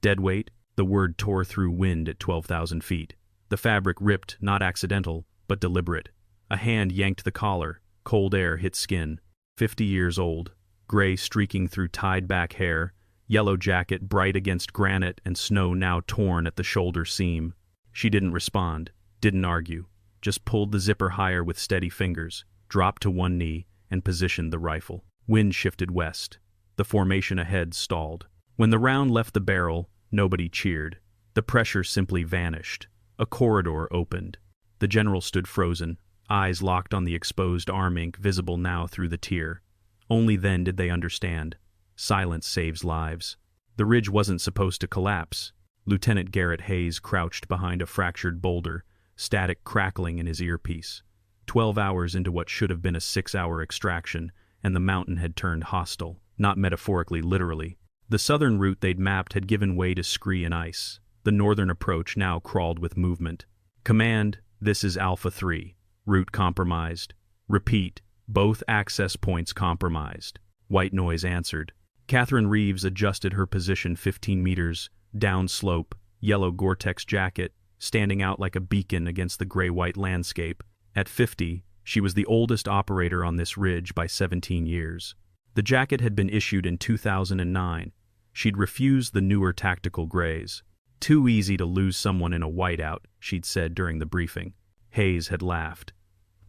Deadweight, the word tore through wind at 12,000 feet. The fabric ripped, not accidental, but deliberate. A hand yanked the collar, cold air hit skin. 50 years old, gray streaking through tied-back hair, yellow jacket bright against granite and snow now torn at the shoulder seam. She didn't respond, didn't argue, just pulled the zipper higher with steady fingers, dropped to one knee, and positioned the rifle. Wind shifted west. The formation ahead stalled. When the round left the barrel, nobody cheered. The pressure simply vanished. A corridor opened. The general stood frozen, eyes locked on the exposed arm ink visible now through the tear. Only then did they understand. Silence saves lives. The ridge wasn't supposed to collapse. Lieutenant Garrett Hayes crouched behind a fractured boulder, static crackling in his earpiece. 12 hours into what should have been a 6-hour extraction, and the mountain had turned hostile, not metaphorically, literally. The southern route they'd mapped had given way to scree and ice. The northern approach now crawled with movement. Command, this is Alpha 3. Route compromised. Repeat, both access points compromised. White noise answered. Catherine Reeves adjusted her position 15 meters, downslope, yellow Gore-Tex jacket, standing out like a beacon against the gray-white landscape. At 50, she was the oldest operator on this ridge by 17 years. The jacket had been issued in 2009. She'd refused the newer tactical grays. Too easy to lose someone in a whiteout, she'd said during the briefing. Hayes had laughed.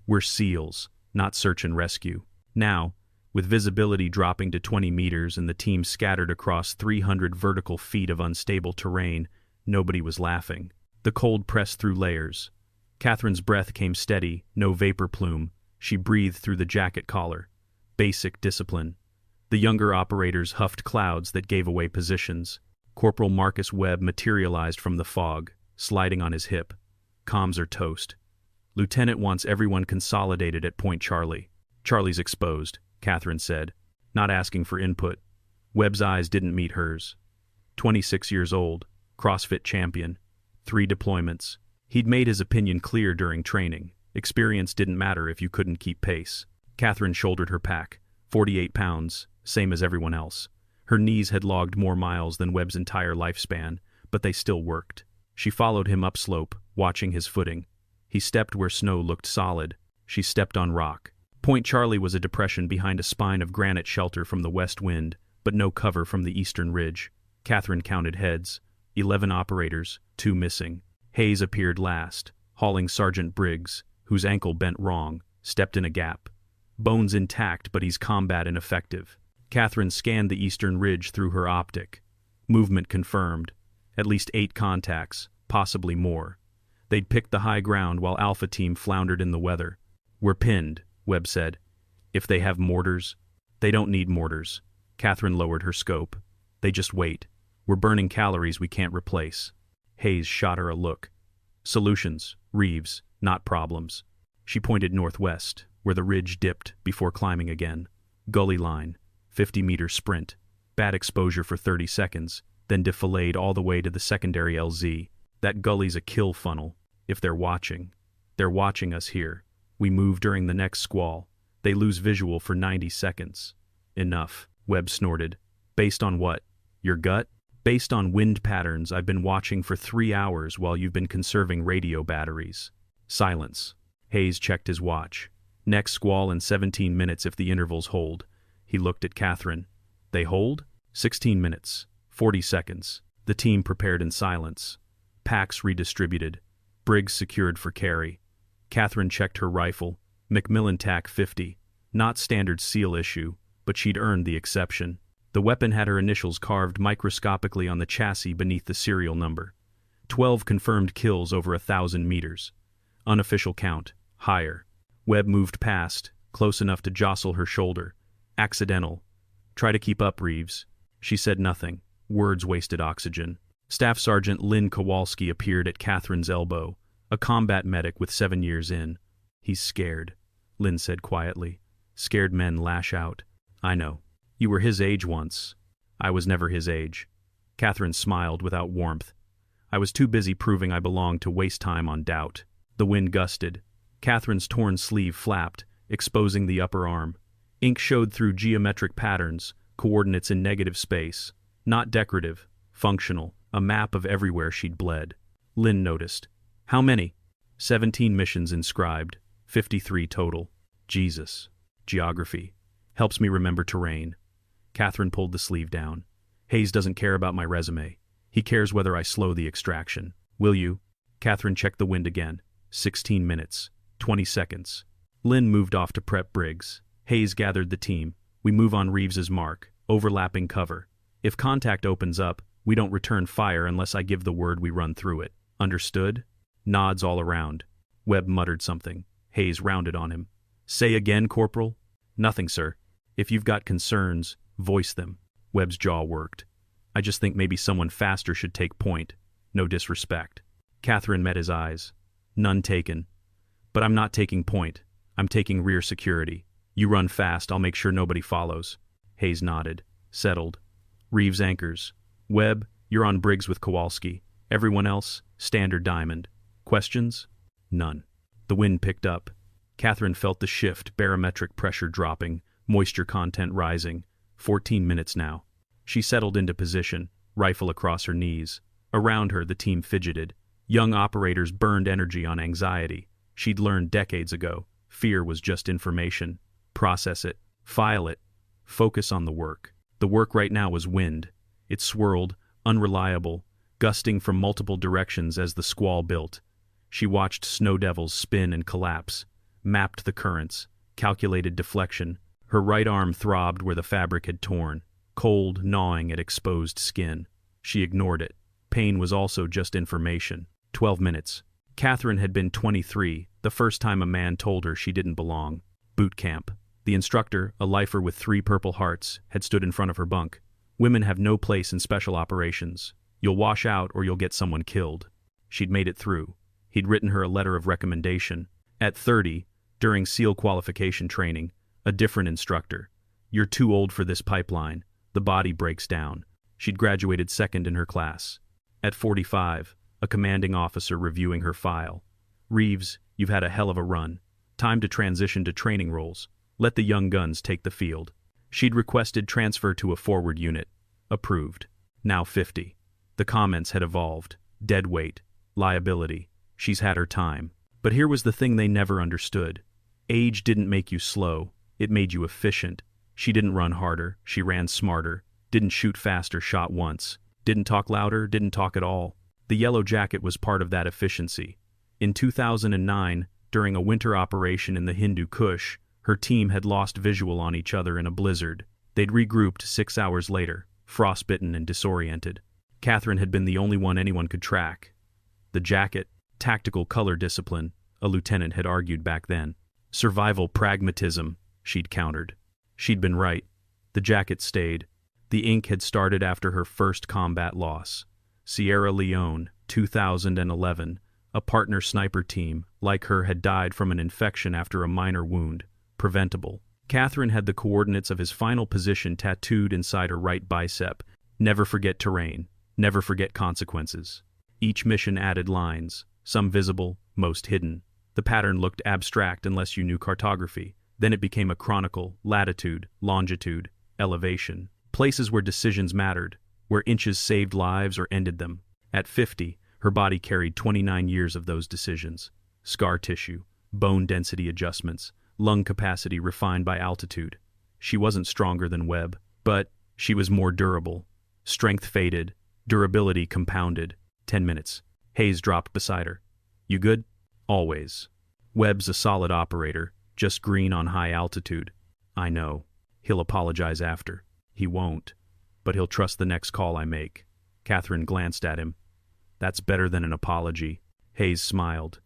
We're SEALs, not search and rescue. Now, with visibility dropping to 20 meters and the team scattered across 300 vertical feet of unstable terrain, nobody was laughing. The cold pressed through layers. Catherine's breath came steady, no vapor plume. She breathed through the jacket collar. Basic discipline. The younger operators huffed clouds that gave away positions. Corporal Marcus Webb materialized from the fog, sliding on his hip. Comms are toast. Lieutenant wants everyone consolidated at Point Charlie. Charlie's exposed, Catherine said, not asking for input. Webb's eyes didn't meet hers. 26 years old, CrossFit champion, 3 deployments. He'd made his opinion clear during training. Experience didn't matter if you couldn't keep pace. Catherine shouldered her pack, 48 pounds, same as everyone else. Her knees had logged more miles than Webb's entire lifespan, but they still worked. She followed him upslope, watching his footing. He stepped where snow looked solid. She stepped on rock. Point Charlie was a depression behind a spine of granite shelter from the west wind, but no cover from the eastern ridge. Catherine counted heads. 11 operators, 2 missing. Hayes appeared last, hauling Sergeant Briggs, whose ankle bent wrong, stepped in a gap. Bones intact, but he's combat ineffective. Catherine scanned the eastern ridge through her optic. Movement confirmed. At least 8 contacts, possibly more. They'd picked the high ground while Alpha Team floundered in the weather. We're pinned, Webb said. If they have mortars? They don't need mortars. Catherine lowered her scope. They just wait. We're burning calories we can't replace. Hayes shot her a look. Solutions, Reeves, not problems. She pointed northwest, where the ridge dipped before climbing again. Gully line, 50-meter sprint. Bad exposure for 30 seconds, then defilade all the way to the secondary LZ. That gully's a kill funnel. If they're watching us here. We move during the next squall. They lose visual for 90 seconds. Enough, Webb snorted. Based on what? Your gut? Based on wind patterns I've been watching for 3 hours while you've been conserving radio batteries. Silence. Hayes checked his watch. Next squall in 17 minutes if the intervals hold. He looked at Catherine. They hold? 16 minutes. 40 seconds. The team prepared in silence. Packs redistributed. Briggs secured for carry. Catherine checked her rifle. Macmillan TAC 50. Not standard SEAL issue, but she'd earned the exception. The weapon had her initials carved microscopically on the chassis beneath the serial number. 12 confirmed kills over 1,000 meters. Unofficial count, higher. Webb moved past, close enough to jostle her shoulder. Accidental. Try to keep up, Reeves. She said nothing. Words wasted oxygen. Staff Sergeant Lynn Kowalski appeared at Catherine's elbow, a combat medic with 7 years in. He's scared, Lynn said quietly. Scared men lash out. I know. You were his age once. I was never his age. Catherine smiled without warmth. I was too busy proving I belonged to waste time on doubt. The wind gusted. Catherine's torn sleeve flapped, exposing the upper arm. Ink showed through geometric patterns, coordinates in negative space. Not decorative, functional, a map of everywhere she'd bled. Lynn noticed. How many? 17 missions inscribed, 53 total. Jesus. Geography. Helps me remember terrain. Catherine pulled the sleeve down. Hayes doesn't care about my resume. He cares whether I slow the extraction. Will you? Catherine checked the wind again. 16 minutes. 20 seconds. Lynn moved off to prep Briggs. Hayes gathered the team. We move on Reeves's mark, overlapping cover. If contact opens up, we don't return fire unless I give the word we run through it. Understood? Nods all around. Webb muttered something. Hayes rounded on him. Say again, Corporal? Nothing, sir. If you've got concerns, voice them. Webb's jaw worked. I just think maybe someone faster should take point. No disrespect. Catherine met his eyes. None taken. But I'm not taking point. I'm taking rear security. You run fast, I'll make sure nobody follows. Hayes nodded. Settled. Reeves anchors. Webb, you're on Briggs with Kowalski. Everyone else, standard diamond. Questions? None. The wind picked up. Catherine felt the shift, barometric pressure dropping, moisture content rising. 14 minutes now. She settled into position, rifle across her knees. Around her, the team fidgeted. Young operators burned energy on anxiety. She'd learned decades ago. Fear was just information. Process it. File it. Focus on the work. The work right now was wind. It swirled, unreliable, gusting from multiple directions as the squall built. She watched snow devils spin and collapse, mapped the currents, calculated deflection. Her right arm throbbed where the fabric had torn, cold, gnawing at exposed skin. She ignored it. Pain was also just information. 12 minutes. Catherine had been 23, the first time a man told her she didn't belong. Boot camp. The instructor, a lifer with 3 Purple Hearts, had stood in front of her bunk. Women have no place in special operations. You'll wash out or you'll get someone killed. She'd made it through. He'd written her a letter of recommendation. At 30, during SEAL qualification training, a different instructor. You're too old for this pipeline. The body breaks down. She'd graduated second in her class. At 45, a commanding officer reviewing her file. Reeves, you've had a hell of a run. Time to transition to training roles. Let the young guns take the field. She'd requested transfer to a forward unit. Approved. Now 50. The comments had evolved. Deadweight. Liability. She's had her time. But here was the thing they never understood. Age didn't make you slow. It made you efficient. She didn't run harder. She ran smarter. Didn't shoot faster, shot once. Didn't talk louder, didn't talk at all. The yellow jacket was part of that efficiency. In 2009, during a winter operation in the Hindu Kush, her team had lost visual on each other in a blizzard. They'd regrouped 6 hours later, frostbitten and disoriented. Catherine had been the only one anyone could track. The jacket, tactical color discipline, a lieutenant had argued back then. Survival pragmatism, she'd countered. She'd been right. The jacket stayed. The ink had started after her first combat loss. Sierra Leone, 2011. A partner sniper team, like her, had died from an infection after a minor wound. Preventable. Catherine had the coordinates of his final position tattooed inside her right bicep. Never forget terrain. Never forget consequences. Each mission added lines, some visible, most hidden. The pattern looked abstract unless you knew cartography. Then it became a chronicle, latitude, longitude, elevation. Places where decisions mattered, where inches saved lives or ended them. At 50, her body carried 29 years of those decisions. Scar tissue, bone density adjustments, lung capacity refined by altitude. She wasn't stronger than Webb, but she was more durable. Strength faded, durability compounded. 10 minutes. Hayes dropped beside her. You good? Always. Webb's a solid operator, just green on high altitude. I know. He'll apologize after. He won't. But he'll trust the next call I make. Catherine glanced at him. That's better than an apology. Hayes smiled.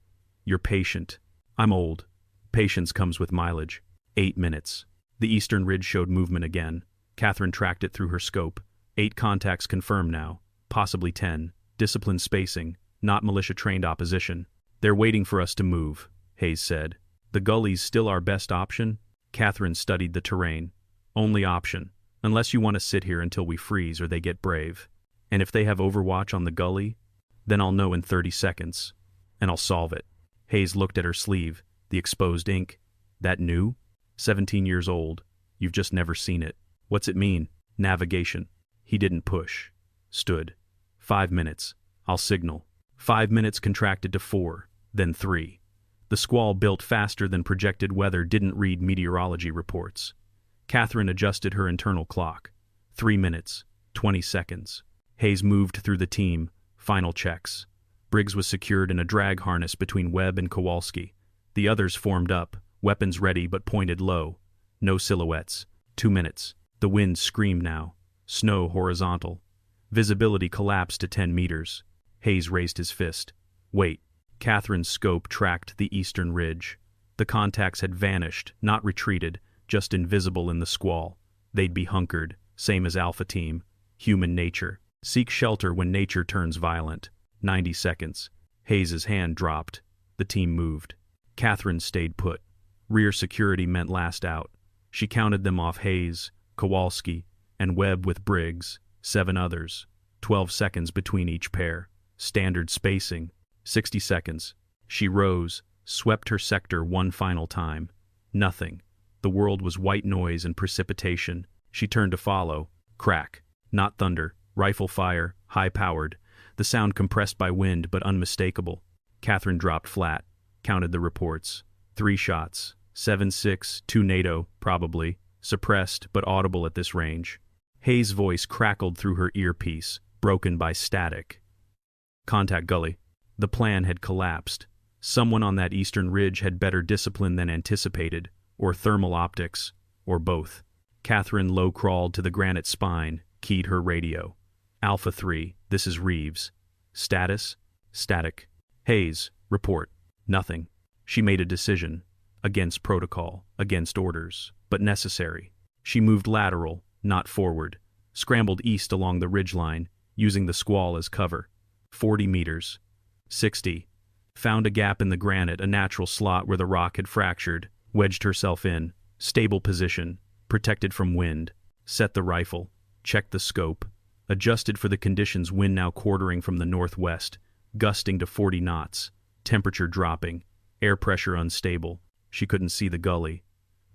You're patient. I'm old. Patience comes with mileage. 8 minutes. The eastern ridge showed movement again. Catherine tracked it through her scope. 8 contacts confirmed now. Possibly 10. Disciplined spacing, not militia-trained opposition. They're waiting for us to move, Hayes said. The gully's still our best option? Catherine studied the terrain. Only option. Unless you want to sit here until we freeze or they get brave. And if they have overwatch on the gully, then I'll know in 30 seconds. And I'll solve it. Hayes looked at her sleeve, the exposed ink. That new? 17 years old. You've just never seen it. What's it mean? Navigation. He didn't push. Stood. 5 minutes. I'll signal. 5 minutes contracted to 4, then 3. The squall built faster than projected weather didn't read meteorology reports. Catherine adjusted her internal clock. 3 minutes, 20 seconds. Hayes moved through the team. Final checks. Briggs was secured in a drag harness between Webb and Kowalski. The others formed up, weapons ready but pointed low. No silhouettes. 2 minutes. The wind screamed now. Snow horizontal. Visibility collapsed to 10 meters. Hayes raised his fist. Wait. Catherine's scope tracked the eastern ridge. The contacts had vanished, not retreated, just invisible in the squall. They'd be hunkered, same as Alpha Team. Human nature. Seek shelter when nature turns violent. 90 seconds. Hayes's hand dropped. The team moved. Catherine stayed put. Rear security meant last out. She counted them off: Hayes, Kowalski, and Webb with Briggs, 7 others. 12 seconds between each pair. Standard spacing. 60 seconds. She rose, swept her sector one final time. Nothing. The world was white noise and precipitation. She turned to follow. Crack. Not thunder. Rifle fire, high-powered. The sound compressed by wind but unmistakable. Catherine dropped flat. Counted the reports. 3 shots. 7.6, 2 NATO, probably. Suppressed but audible at this range. Hayes' voice crackled through her earpiece, broken by static. Contact gully. The plan had collapsed. Someone on that eastern ridge had better discipline than anticipated, or thermal optics, or both. Catherine low-crawled to the granite spine, keyed her radio. Alpha 3, this is Reeves. Status? Static. Hayes, report. Nothing. She made a decision. Against protocol, against orders, but necessary. She moved lateral, not forward. Scrambled east along the ridgeline, using the squall as cover. 40 meters. 60. Found a gap in the granite, a natural slot where the rock had fractured. Wedged herself in. Stable position. Protected from wind. Set the rifle. Checked the scope. Adjusted for the conditions, wind now quartering from the northwest. Gusting to 40 knots. Temperature dropping. Air pressure unstable. She couldn't see the gully,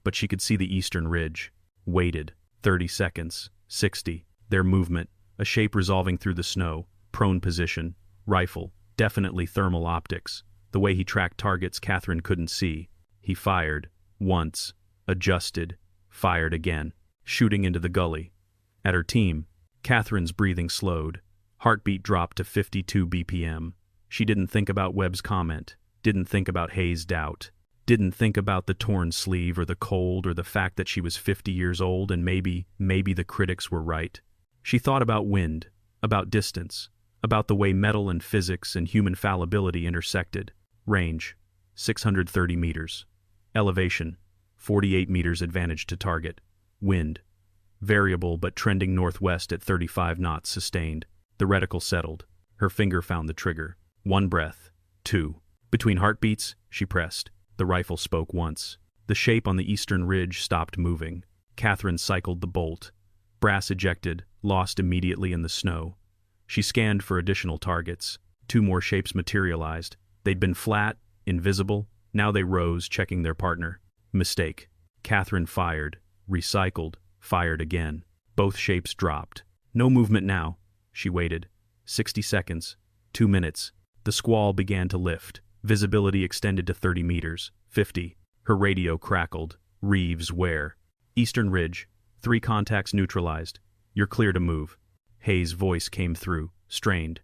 but she could see the eastern ridge. Waited. 30 seconds. 60. Their movement. A shape resolving through the snow. Prone position. Rifle. Definitely thermal optics. The way he tracked targets Catherine couldn't see. He fired. Once. Adjusted. Fired again. Shooting into the gully. At her team. Catherine's breathing slowed. Heartbeat dropped to 52 BPM. She didn't think about Webb's comment. Didn't think about Hayes' doubt. Didn't think about the torn sleeve or the cold or the fact that she was 50 years old and maybe the critics were right. She thought about wind, about distance, about the way metal and physics and human fallibility intersected. Range, 630 meters. Elevation, 48 meters advantage to target. Wind, variable but trending northwest at 35 knots sustained. The reticle settled. Her finger found the trigger. 1 breath. 2. Between heartbeats, she pressed. The rifle spoke once. The shape on the eastern ridge stopped moving. Catherine cycled the bolt. Brass ejected, lost immediately in the snow. She scanned for additional targets. 2 more shapes materialized. They'd been flat, invisible. Now they rose, checking their partner. Mistake. Catherine fired, recycled, fired again. Both shapes dropped. No movement now. She waited. 60 seconds. 2 minutes. The squall began to lift. Visibility extended to 30 meters. 50. Her radio crackled. Reeves, where? Eastern ridge. 3 contacts neutralized. You're clear to move. Hayes' voice came through, strained.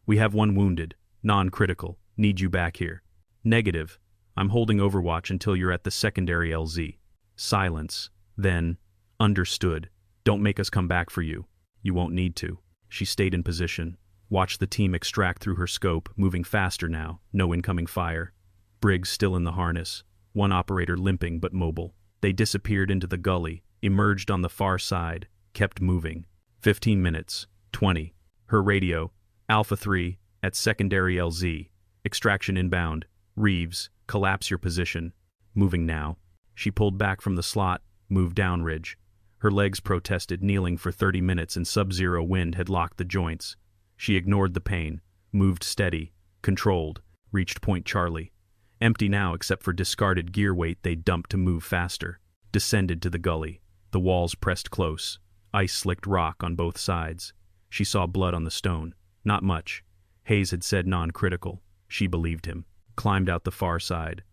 We have 1 wounded. Non-critical. Need you back here. Negative. I'm holding overwatch until you're at the secondary LZ. Silence. Then, understood. Don't make us come back for you. You won't need to. She stayed in position. Watched the team extract through her scope, moving faster now. No incoming fire. Briggs still in the harness. 1 operator limping but mobile. They disappeared into the gully, emerged on the far side, kept moving. 15 minutes. 20. Her radio. Alpha 3, at secondary LZ. Extraction inbound. Reeves, collapse your position. Moving now. She pulled back from the slot, moved downridge. Her legs protested, kneeling for 30 minutes and sub-zero wind had locked the joints. She ignored the pain, moved steady, controlled, reached Point Charlie. Empty now except for discarded gear weight they'd dumped to move faster. Descended to the gully. The walls pressed close. Ice-slicked rock on both sides. She saw blood on the stone. Not much. Hayes had said non-critical. She believed him. Climbed out the far side.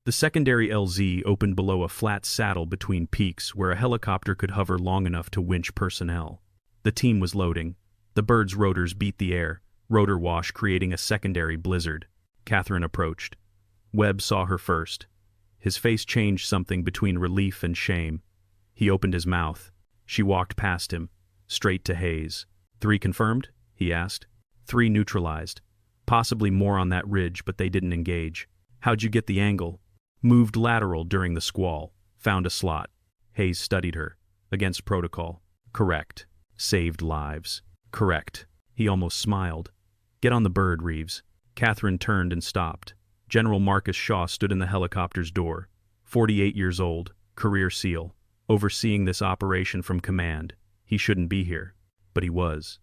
The secondary LZ opened below a flat saddle between peaks where a helicopter could hover long enough to winch personnel. The team was loading. The bird's rotors beat the air, rotor wash creating a secondary blizzard. Catherine approached. Webb saw her first. His face changed something between relief and shame. He opened his mouth. She walked past him, straight to Hayes. 3 confirmed? He asked. 3 neutralized. Possibly more on that ridge, but they didn't engage. How'd you get the angle? Moved lateral during the squall. Found a slot. Hayes studied her. Against protocol. Correct. Saved lives. Correct. He almost smiled. Get on the bird, Reeves. Catherine turned and stopped. General Marcus Shaw stood in the helicopter's door. 48 years old. Career SEAL. Overseeing this operation from command. He shouldn't be here. But he was.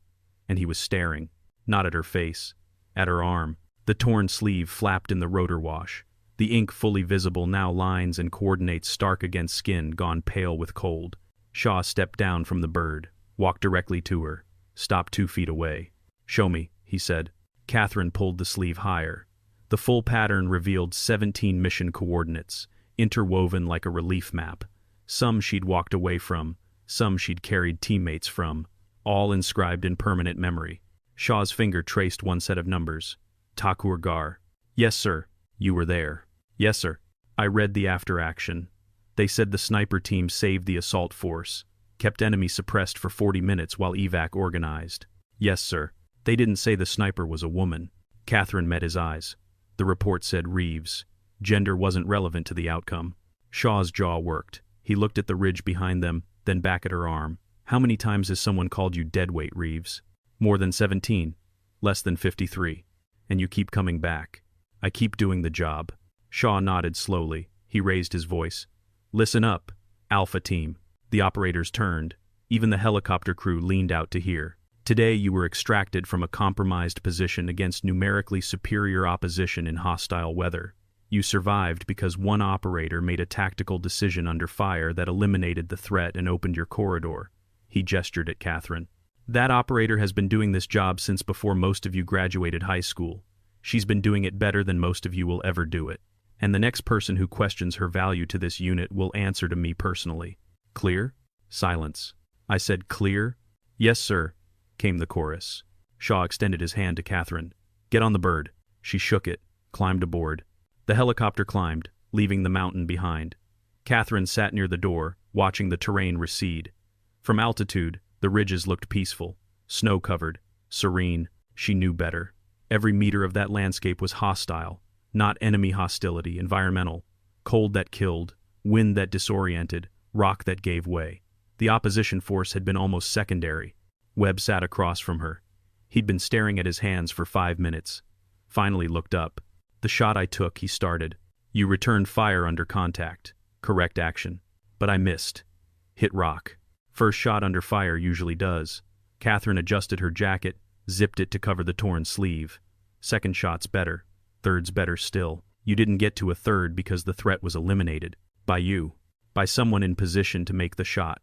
And he was staring. Not at her face. At her arm. The torn sleeve flapped in the rotor wash. The ink fully visible, now lines and coordinates stark against skin gone pale with cold. Shaw stepped down from the bird. Walked directly to her. Stopped 2 feet away. Show me, he said. Catherine pulled the sleeve higher. The full pattern revealed 17 mission coordinates, interwoven like a relief map. Some she'd walked away from, some she'd carried teammates from, all inscribed in permanent memory. Shaw's finger traced one set of numbers. Thakur Gar. Yes, sir. You were there. Yes, sir. I read the after-action. They said the sniper team saved the assault force, kept enemy suppressed for 40 minutes while evac organized. Yes, sir. They didn't say the sniper was a woman. Catherine met his eyes. The report said Reeves. Gender wasn't relevant to the outcome. Shaw's jaw worked. He looked at the ridge behind them, then back at her arm. How many times has someone called you Deadweight, Reeves? More than 17. Less than 53. And you keep coming back. I keep doing the job. Shaw nodded slowly. He raised his voice. Listen up, Alpha Team. The operators turned. Even the helicopter crew leaned out to hear. Today you were extracted from a compromised position against numerically superior opposition in hostile weather. You survived because one operator made a tactical decision under fire that eliminated the threat and opened your corridor. He gestured at Catherine. That operator has been doing this job since before most of you graduated high school. She's been doing it better than most of you will ever do it. And the next person who questions her value to this unit will answer to me personally. Clear? Silence. I said clear? Yes, sir, came the chorus. Shaw extended his hand to Catherine. Get on the bird. She shook it, climbed aboard. The helicopter climbed, leaving the mountain behind. Catherine sat near the door, watching the terrain recede. From altitude, the ridges looked peaceful, snow-covered, serene. She knew better. Every meter of that landscape was hostile, not enemy hostility, environmental. Cold that killed, wind that disoriented, rock that gave way. The opposition force had been almost secondary. Webb sat across from her. He'd been staring at his hands for 5 minutes. Finally looked up. The shot I took, he started. You returned fire under contact. Correct action. But I missed. Hit rock. First shot under fire usually does. Catherine adjusted her jacket, zipped it to cover the torn sleeve. Second shot's better. Third's better still. You didn't get to a third because the threat was eliminated. By you. By someone in position to make the shot.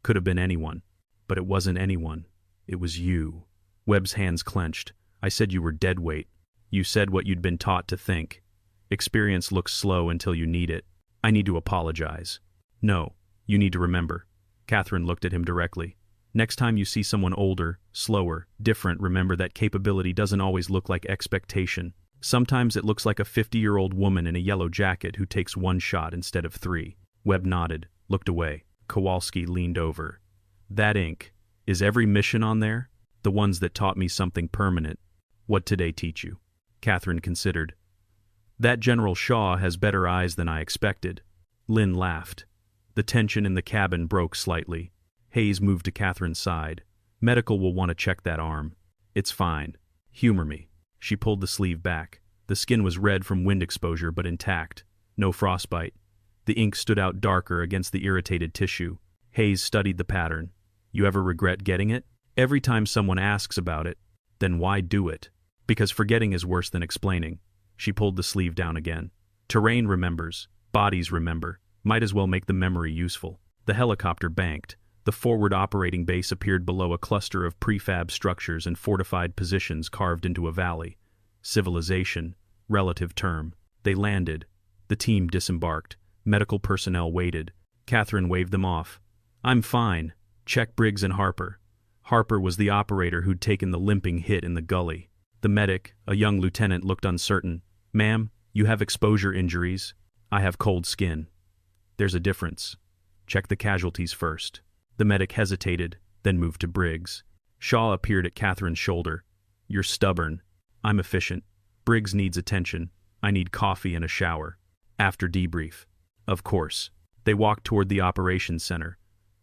Could have been anyone. But it wasn't anyone. It was you. Webb's hands clenched. I said you were deadweight. You said what you'd been taught to think. Experience looks slow until you need it. I need to apologize. No, you need to remember. Catherine looked at him directly. Next time you see someone older, slower, different, remember that capability doesn't always look like expectation. Sometimes it looks like a 50-year-old woman in a yellow jacket who takes 1 shot instead of 3. Webb nodded, looked away. Kowalski leaned over. That ink. Is every mission on there? The ones that taught me something permanent. What today teach you? Catherine considered. That General Shaw has better eyes than I expected. Lynn laughed. The tension in the cabin broke slightly. Hayes moved to Catherine's side. Medical will want to check that arm. It's fine. Humor me. She pulled the sleeve back. The skin was red from wind exposure but intact. No frostbite. The ink stood out darker against the irritated tissue. Hayes studied the pattern. You ever regret getting it? Every time someone asks about it, then why do it? Because forgetting is worse than explaining. She pulled the sleeve down again. Terrain remembers. Bodies remember. Might as well make the memory useful. The helicopter banked. The forward operating base appeared below a cluster of prefab structures and fortified positions carved into a valley. Civilization, relative term. They landed. The team disembarked. Medical personnel waited. Catherine waved them off. "I'm fine. Check Briggs and Harper." Harper was the operator who'd taken the limping hit in the gully. The medic, a young lieutenant, looked uncertain. "Ma'am, you have exposure injuries. I have cold skin." "There's a difference. Check the casualties first." The medic hesitated, then moved to Briggs. Shaw appeared at Catherine's shoulder. "You're stubborn. I'm efficient. Briggs needs attention. I need coffee and a shower. After debrief." "Of course." They walked toward the operations center.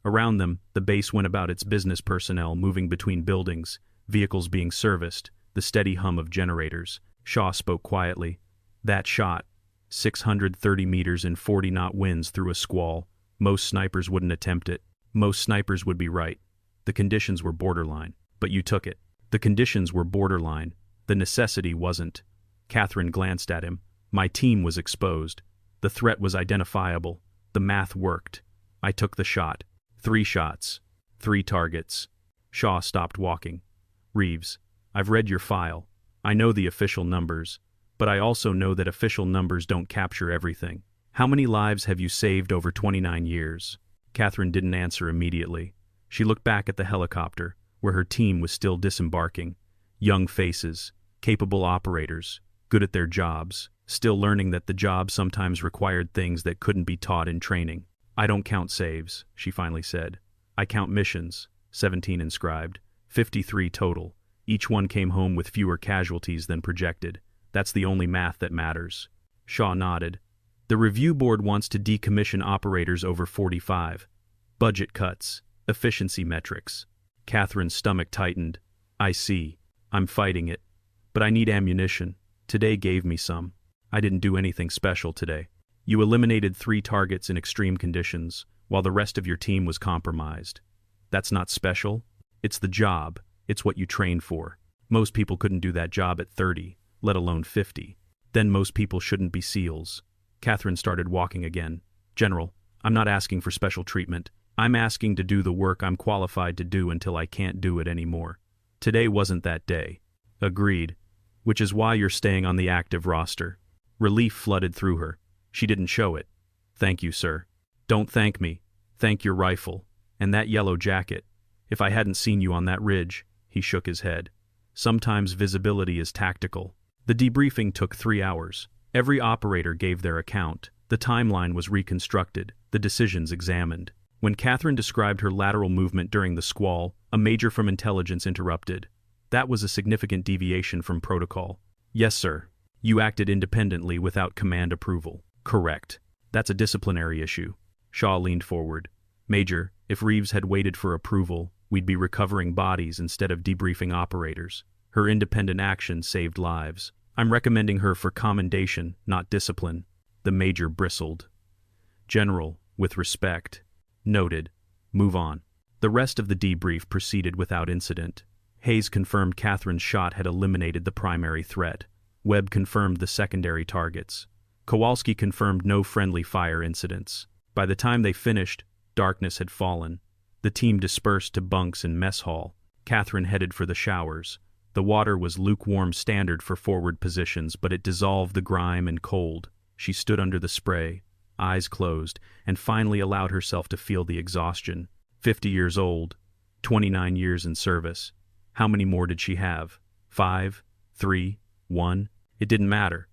Around them, the base went about its business personnel moving between buildings, vehicles being serviced, the steady hum of generators. Shaw spoke quietly. "That shot, 630 meters in 40-knot winds through a squall. Most snipers wouldn't attempt it. Most snipers would be right. The conditions were borderline. But you took it." "The conditions were borderline. The necessity wasn't." Catherine glanced at him. "My team was exposed. The threat was identifiable. The math worked. I took the shot. 3 shots. 3 targets." Shaw stopped walking. "Reeves, I've read your file. I know the official numbers, but I also know that official numbers don't capture everything. How many lives have you saved over 29 years? Catherine didn't answer immediately. She looked back at the helicopter, where her team was still disembarking. Young faces, capable operators, good at their jobs, still learning that the job sometimes required things that couldn't be taught in training. "I don't count saves," she finally said. "I count missions, 17 inscribed, 53 total. Each one came home with fewer casualties than projected. That's the only math that matters." Shaw nodded. "The review board wants to decommission operators over 45. Budget cuts, efficiency metrics." Catherine's stomach tightened. "I see. I'm fighting it. But I need ammunition. Today gave me some. I didn't do anything special today. You eliminated 3 targets in extreme conditions, while the rest of your team was compromised. That's not special. It's the job. It's what you trained for. Most people couldn't do that job at 30, let alone 50. Then most people shouldn't be SEALs." Catherine started walking again. "General, I'm not asking for special treatment. I'm asking to do the work I'm qualified to do until I can't do it anymore. Today wasn't that day." "Agreed. Which is why you're staying on the active roster." Relief flooded through her. She didn't show it. "Thank you, sir." "Don't thank me. Thank your rifle. And that yellow jacket. If I hadn't seen you on that ridge," he shook his head. "Sometimes visibility is tactical." The debriefing took 3 hours. Every operator gave their account. The timeline was reconstructed, the decisions examined. When Catherine described her lateral movement during the squall, a major from intelligence interrupted. That was a significant deviation from protocol. "Yes, sir. You acted independently without command approval." "Correct. That's a disciplinary issue." Shaw leaned forward. "Major, if Reeves had waited for approval, we'd be recovering bodies instead of debriefing operators. Her independent action saved lives. I'm recommending her for commendation, not discipline." The major bristled. "General, with respect." "Noted. Move on." The rest of the debrief proceeded without incident. Hayes confirmed Catherine's shot had eliminated the primary threat. Webb confirmed the secondary targets. Kowalski confirmed no friendly fire incidents. By the time they finished, darkness had fallen. The team dispersed to bunks and mess hall. Catherine headed for the showers. The water was lukewarm standard for forward positions, but it dissolved the grime and cold. She stood under the spray, eyes closed, and finally allowed herself to feel the exhaustion. 50 years old, 29 years in service. How many more did she have? 5? 3? 1? It didn't matter.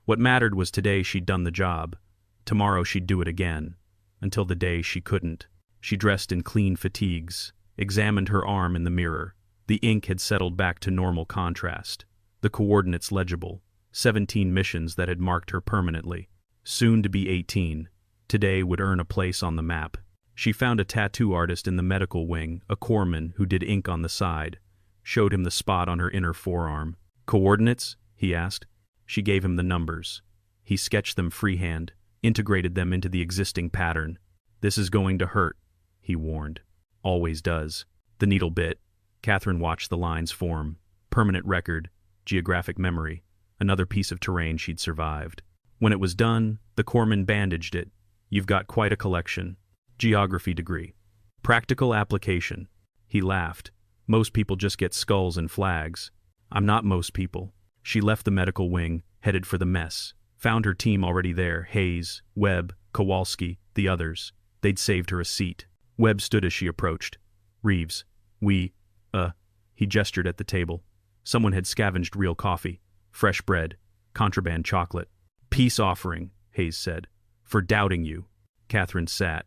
What mattered was today she'd done the job. Tomorrow she'd do it again. Until the day she couldn't. She dressed in clean fatigues, examined her arm in the mirror. The ink had settled back to normal contrast. The coordinates legible. 17 missions that had marked her permanently. Soon to be 18. Today would earn a place on the map. She found a tattoo artist in the medical wing, a corpsman who did ink on the side. Showed him the spot on her inner forearm. "Coordinates?" he asked. She gave him the numbers. He sketched them freehand, integrated them into the existing pattern. "This is going to hurt," he warned. "Always does." The needle bit. Catherine watched the lines form. Permanent record, geographic memory, another piece of terrain she'd survived. When it was done, the corpsman bandaged it. "You've got quite a collection. Geography degree." Practical application. He laughed. Most people just get skulls and flags. I'm not most people. She left the medical wing, headed for the mess. Found her team already there, Hayes, Webb, Kowalski, the others. They'd saved her a seat. Webb stood as she approached. Reeves. He gestured at the table. Someone had scavenged real coffee, fresh bread, contraband chocolate. Peace offering, Hayes said. For doubting you. Catherine sat.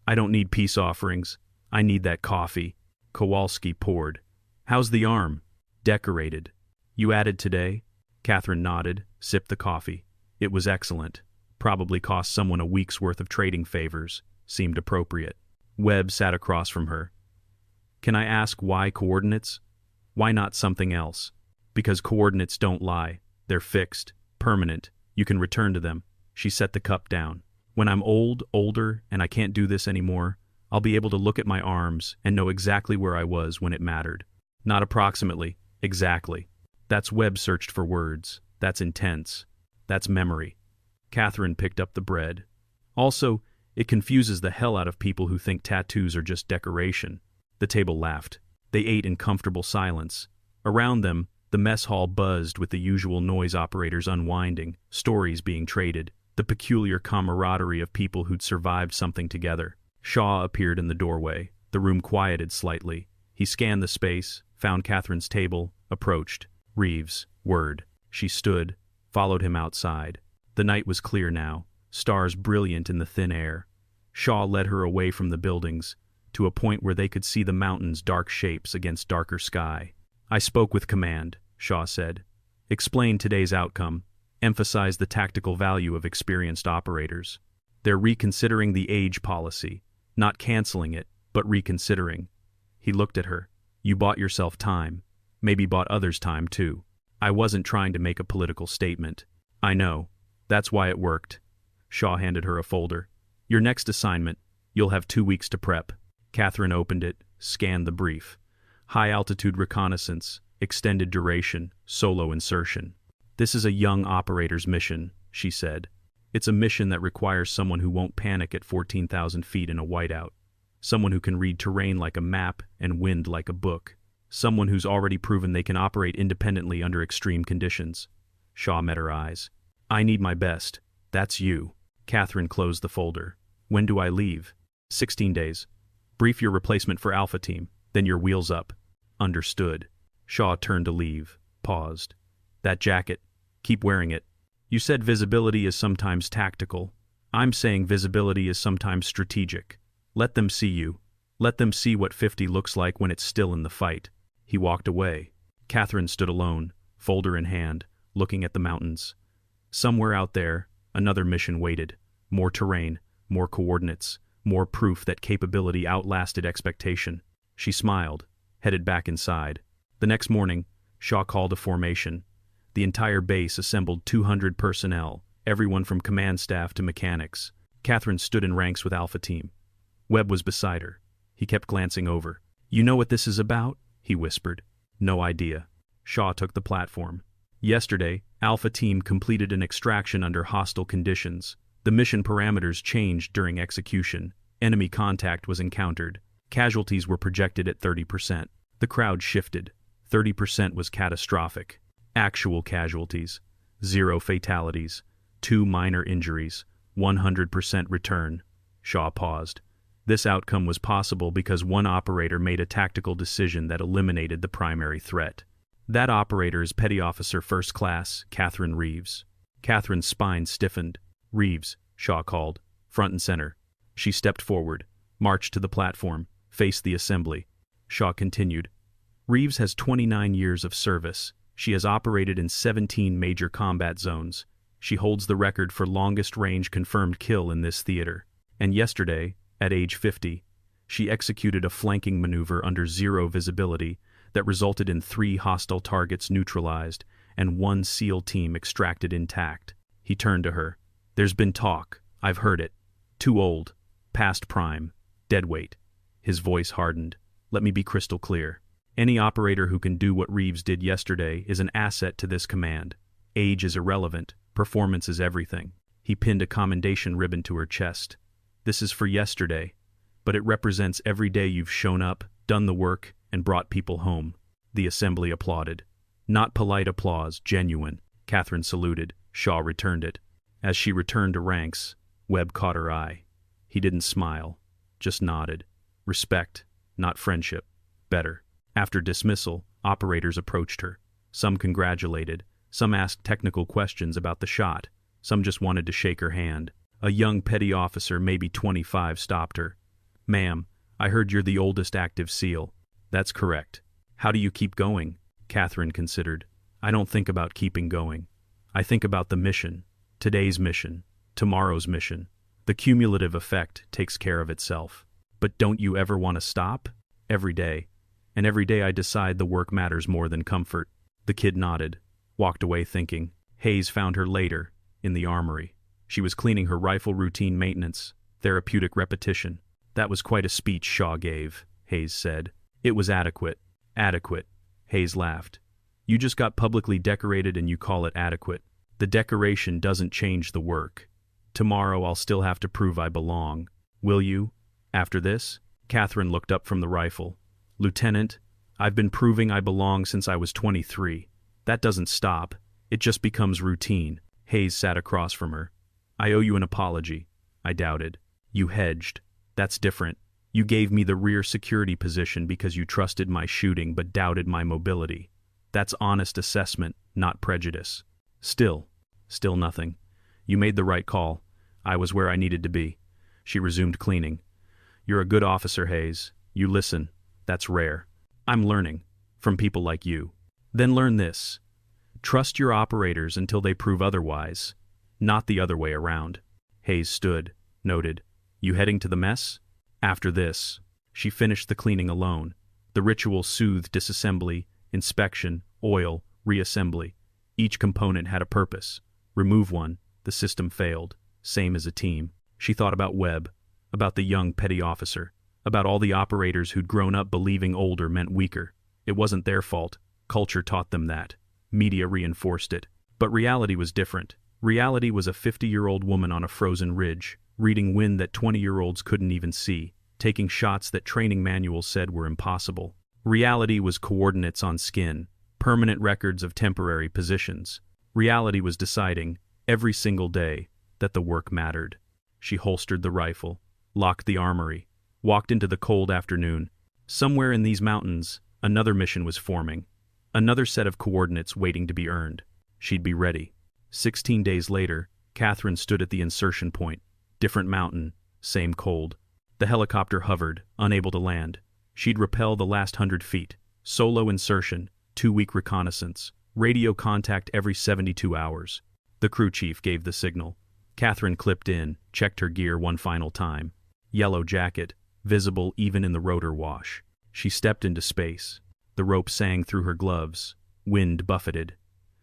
I don't need peace offerings. I need that coffee. Kowalski poured. How's the arm? Decorated. You added today? Catherine nodded, sipped the coffee. It was excellent. Probably cost someone a week's worth of trading favors. Seemed appropriate. Webb sat across from her. Can I ask why coordinates? Why not something else? Because coordinates don't lie. They're fixed, permanent. You can return to them. She set the cup down. When I'm older, and I can't do this anymore, I'll be able to look at my arms and know exactly where I was when it mattered. Not approximately, exactly. That's Webb searched for words. That's intense. That's memory. Catherine picked up the bread. Also, it confuses the hell out of people who think tattoos are just decoration. The table laughed. They ate in comfortable silence. Around them, the mess hall buzzed with the usual noise operators unwinding, stories being traded, the peculiar camaraderie of people who'd survived something together. Shaw appeared in the doorway. The room quieted slightly. He scanned the space, found Catherine's table, approached. Reeves. Word. She stood, followed him outside. The night was clear now, stars brilliant in the thin air. Shaw led her away from the buildings, to a point where they could see the mountains' dark shapes against darker sky. I spoke with command, Shaw said. Explained today's outcome, emphasized the tactical value of experienced operators. They're reconsidering the age policy, not canceling it, but reconsidering. He looked at her. You bought yourself time, maybe bought others time too. I wasn't trying to make a political statement. I know. That's why it worked. Shaw handed her a folder. Your next assignment, you'll have 2 weeks to prep. Catherine opened it, scanned the brief. High-altitude reconnaissance, extended duration, solo insertion. This is a young operator's mission, she said. It's a mission that requires someone who won't panic at 14,000 feet in a whiteout. Someone who can read terrain like a map and wind like a book. Someone who's already proven they can operate independently under extreme conditions. Shaw met her eyes. I need my best. That's you. Catherine closed the folder. When do I leave? 16 days. Brief your replacement for Alpha Team, then your wheels up. Understood. Shaw turned to leave, paused. That jacket. Keep wearing it. You said visibility is sometimes tactical. I'm saying visibility is sometimes strategic. Let them see you. Let them see what 50 looks like when it's still in the fight. He walked away. Catherine stood alone, folder in hand, looking at the mountains. Somewhere out there, another mission waited. More terrain, more coordinates, more proof that capability outlasted expectation. She smiled, headed back inside. The next morning, Shaw called a formation. The entire base assembled 200 personnel, everyone from command staff to mechanics. Catherine stood in ranks with Alpha Team. Webb was beside her. He kept glancing over. You know what this is about? He whispered. No idea. Shaw took the platform. Yesterday, Alpha Team completed an extraction under hostile conditions. The mission parameters changed during execution. Enemy contact was encountered. Casualties were projected at 30%. The crowd shifted. 30% was catastrophic. Actual casualties. 0 fatalities. 2 minor injuries. 100% return. Shaw paused. This outcome was possible because one operator made a tactical decision that eliminated the primary threat. That operator is Petty Officer First Class, Catherine Reeves. Catherine's spine stiffened. Reeves, Shaw called, front and center. She stepped forward, marched to the platform, faced the assembly. Shaw continued. Reeves has 29 years of service. She has operated in 17 major combat zones. She holds the record for longest-range confirmed kill in this theater. And yesterday, at age 50, she executed a flanking maneuver under 0 visibility that resulted in 3 hostile targets neutralized and 1 SEAL team extracted intact. He turned to her. There's been talk. I've heard it. Too old. Past prime. Deadweight. His voice hardened. Let me be crystal clear. Any operator who can do what Reeves did yesterday is an asset to this command. Age is irrelevant. Performance is everything. He pinned a commendation ribbon to her chest. This is for yesterday. but it represents every day you've shown up, done the work, and brought people home. The assembly applauded. Not polite applause, genuine. Catherine saluted. Shaw returned it. As she returned to ranks, Webb caught her eye. He didn't smile, just nodded. Respect, not friendship. Better. After dismissal, operators approached her. Some congratulated, some asked technical questions about the shot, some just wanted to shake her hand. A young petty officer, maybe 25, stopped her. "Ma'am, I heard you're the oldest active SEAL." "That's correct." "How do you keep going?" Catherine considered. "I don't think about keeping going. I think about the mission. Today's mission. Tomorrow's mission. The cumulative effect takes care of itself." "But don't you ever want to stop?" "Every day. And every day I decide the work matters more than comfort." The kid nodded, walked away thinking. Hayes found her later, in the armory. She was cleaning her rifle, routine maintenance, therapeutic repetition. "That was quite a speech Shaw gave," Hayes said. "It was adequate." "Adequate," Hayes laughed. "You just got publicly decorated and you call it adequate. The decoration doesn't change the work. Tomorrow I'll still have to prove I belong. Will you? After this?" Catherine looked up from the rifle. "Lieutenant, I've been proving I belong since I was 23. That doesn't stop. It just becomes routine." Hayes sat across from her. "I owe you an apology." "I doubted." "You hedged. That's different. You gave me the rear security position because you trusted my shooting but doubted my mobility. That's honest assessment, not prejudice." Still nothing. "You made the right call. I was where I needed to be." She resumed cleaning. "You're a good officer, Hayes. You listen. That's rare. I'm learning. From people like you." "Then learn this. Trust your operators until they prove otherwise. Not the other way around." Hayes stood, noted. "You heading to the mess?" "After this." She finished the cleaning alone. The ritual soothed disassembly, inspection, oil, reassembly. Each component had a purpose. Remove one, the system failed. Same as a team. She thought about Webb, about the young petty officer, about all the operators who'd grown up believing older meant weaker. It wasn't their fault. Culture taught them that. Media reinforced it. But reality was different. Reality was a 50-year-old woman on a frozen ridge, reading wind that 20-year-olds couldn't even see, taking shots that training manuals said were impossible. Reality was coordinates on skin, permanent records of temporary positions. Reality was deciding, every single day, that the work mattered. She holstered the rifle, locked the armory, walked into the cold afternoon. Somewhere in these mountains, another mission was forming. Another set of coordinates waiting to be earned. She'd be ready. 16 days later, Catherine stood at the insertion point. Different mountain, same cold. The helicopter hovered, unable to land. She'd rappel the last 100 feet. Solo insertion, 2-week reconnaissance. Radio contact every 72 hours. The crew chief gave the signal. Catherine clipped in, checked her gear one final time. Yellow jacket, visible even in the rotor wash. She stepped into space. The rope sang through her gloves. Wind buffeted.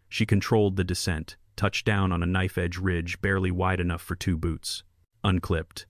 She controlled the descent, touched down on a knife-edge ridge barely wide enough for 2 boots. Unclipped.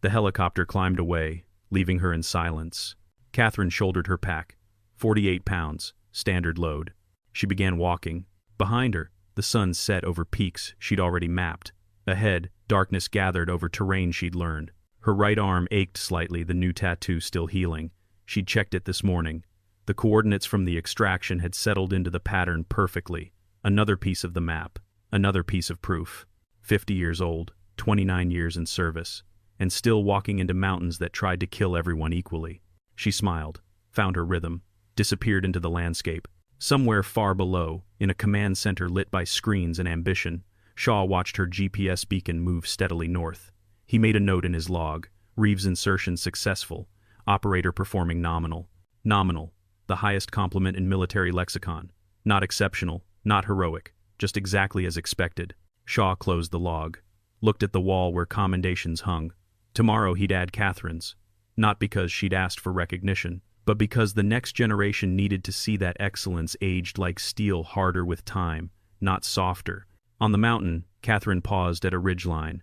The helicopter climbed away, leaving her in silence. Catherine shouldered her pack. 48 pounds, standard load. She began walking. Behind her, the sun set over peaks she'd already mapped. Ahead, darkness gathered over terrain she'd learned. Her right arm ached slightly, the new tattoo still healing. She'd checked it this morning. The coordinates from the extraction had settled into the pattern perfectly. Another piece of the map. Another piece of proof. 50 years old, 29 years in service, and still walking into mountains that tried to kill everyone equally. She smiled, found her rhythm, disappeared into the landscape. Somewhere far below, in a command center lit by screens and ambition, Shaw watched her GPS beacon move steadily north. He made a note in his log. Reeves insertion successful. Operator performing nominal. Nominal, the highest compliment in military lexicon. Not exceptional, not heroic, just exactly as expected. Shaw closed the log, looked at the wall where commendations hung. Tomorrow he'd add Catherine's. Not because she'd asked for recognition, but because the next generation needed to see that excellence aged like steel, harder with time, not softer. On the mountain, Catherine paused at a ridgeline,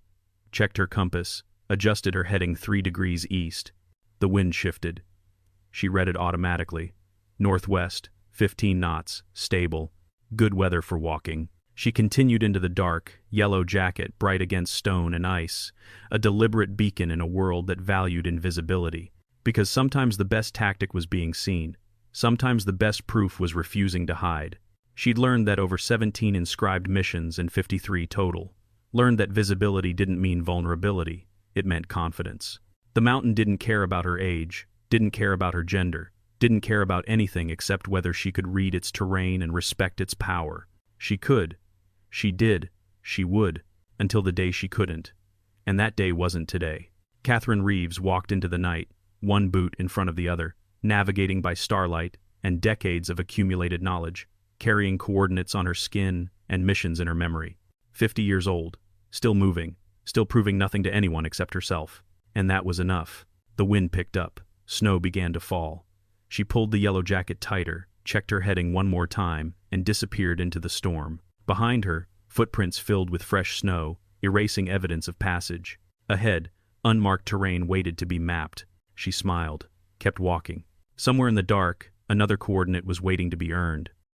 checked her compass, adjusted her heading 3 degrees east. The wind shifted. She read it automatically. Northwest, 15 knots, stable. Good weather for walking. She continued into the dark, yellow jacket bright against stone and ice, a deliberate beacon in a world that valued invisibility. Because sometimes the best tactic was being seen. Sometimes the best proof was refusing to hide. She'd learned that over 17 inscribed missions and 53 total. Learned that visibility didn't mean vulnerability, it meant confidence. The mountain didn't care about her age, didn't care about her gender, didn't care about anything except whether she could read its terrain and respect its power. She could. She did. She would. Until the day she couldn't. And that day wasn't today. Catherine Reeves walked into the night, one boot in front of the other, navigating by starlight and decades of accumulated knowledge, carrying coordinates on her skin and missions in her memory. 50 years old, still moving, still proving nothing to anyone except herself. And that was enough. The wind picked up. Snow began to fall. She pulled the yellow jacket tighter, checked her heading one more time, and disappeared into the storm. Behind her, footprints filled with fresh snow, erasing evidence of passage. Ahead, unmarked terrain waited to be mapped. She smiled, kept walking. Somewhere in the dark, another coordinate was waiting to be earned.